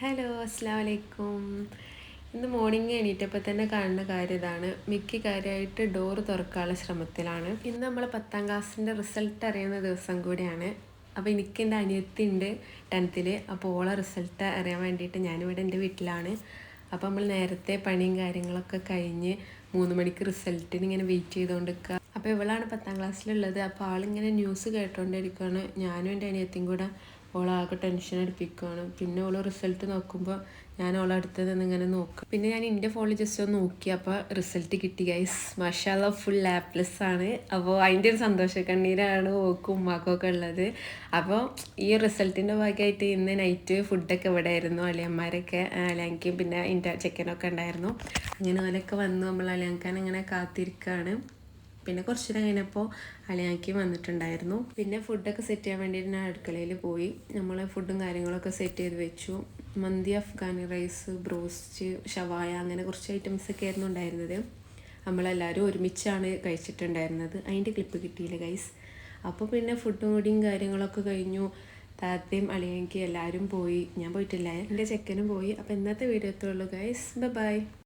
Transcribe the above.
Hello അസ്സലാമു അലൈക്കും. ഇന്ന് മോർണിംഗ് എണീറ്റപ്പോൾ തന്നെ കാണുന്ന കാര്യം ഇതാണ്. മിക്ക കാര്യമായിട്ട് ഡോറ് തുറക്കാനുള്ള ശ്രമത്തിലാണ്. ഇന്ന് നമ്മൾ 10ാം ക്ലാസ്സിൻ്റെ റിസൾട്ട് അറിയുന്ന ദിവസം കൂടിയാണ്. അപ്പോൾ എനിക്ക് എൻ്റെ അനിയത്തിയുണ്ട് 10th. അപ്പോൾ ഓളെ റിസൾട്ട് അറിയാൻ വേണ്ടിയിട്ട് ഞാനിവിടെ എൻ്റെ വീട്ടിലാണ്. അപ്പോൾ നമ്മൾ നേരത്തെ പണിയും കാര്യങ്ങളൊക്കെ കഴിഞ്ഞ് 3 മണിക്ക് റിസൾട്ടിന് ഇങ്ങനെ വെയിറ്റ് ചെയ്തുകൊണ്ടിരിക്കുക. അപ്പോൾ ഇവളാണ് 10ാം ക്ലാസ്സിലുള്ളത്. അപ്പോൾ ആളിങ്ങനെ ന്യൂസ് കേട്ടുകൊണ്ടിരിക്കുകയാണ്. ഞാനും എൻ്റെ അനിയത്തിയും കൂടെ ഓളാകെ ടെൻഷൻ അടിപ്പിക്കുകയാണ്. പിന്നെ ഓള് റിസൾട്ട് നോക്കുമ്പോൾ ഞാൻ ഓളെ അടുത്ത് നിന്ന് ഇങ്ങനെ നോക്കും. പിന്നെ ഞാൻ എൻ്റെ ഫോണിൽ ജസ്റ്റ് ഒന്ന് നോക്കി, അപ്പോൾ റിസൾട്ട് കിട്ടി ഗൈസ്. മാഷാഅല്ലാഹ് ഫുൾ A+ ആണ്. അപ്പോൾ അതിൻ്റെ ഒരു സന്തോഷ കണ്ണീരാണ് ഓക്കും ഉമ്മാക്കും ഒക്കെ ഉള്ളത്. അപ്പോൾ ഈ റിസൾട്ടിൻ്റെ ഭാഗമായിട്ട് ഇന്ന് നൈറ്റ് ഫുഡൊക്കെ ഇവിടെ ആയിരുന്നു. അളിയന്മാരൊക്കെ അളിയാങ്കിയും പിന്നെ എൻ്റെ ചെക്കനൊക്കെ ഉണ്ടായിരുന്നു. അങ്ങനെ ഓലൊക്കെ വന്നു. നമ്മൾ അളിയാക്കാൻ ഇങ്ങനെ കാത്തിരിക്കുകയാണ്. പിന്നെ കുറച്ച് നേരം കഴിഞ്ഞപ്പോൾ അളിയാക്കി വന്നിട്ടുണ്ടായിരുന്നു. പിന്നെ ഫുഡൊക്കെ സെറ്റ് ചെയ്യാൻ വേണ്ടിയിട്ട് ഞാൻ അടുക്കളയിൽ പോയി. നമ്മൾ ഫുഡും കാര്യങ്ങളൊക്കെ സെറ്റ് ചെയ്ത് വെച്ചു. മന്തി, അഫ്ഗാനി റൈസ്, ബ്രോസ്റ്റ്, ഷവായ അങ്ങനെ കുറച്ച് ഐറ്റംസൊക്കെ ആയിരുന്നു ഉണ്ടായിരുന്നത്. നമ്മളെല്ലാവരും ഒരുമിച്ചാണ് കഴിച്ചിട്ടുണ്ടായിരുന്നത്. അതിൻ്റെ ക്ലിപ്പ് കിട്ടിയില്ല ഗൈസ്. അപ്പോൾ പിന്നെ ഫുഡും കൂടിയും കാര്യങ്ങളൊക്കെ കഴിഞ്ഞു. താത്തയും അളിയാക്കി എല്ലാവരും പോയി. ഞാൻ പോയിട്ടില്ല, എൻ്റെ ചെക്കനും പോയി. അപ്പോൾ ഇന്നത്തെ വീഡിയോ എത്തുള്ളൂ ഗൈസ്. ബൈ.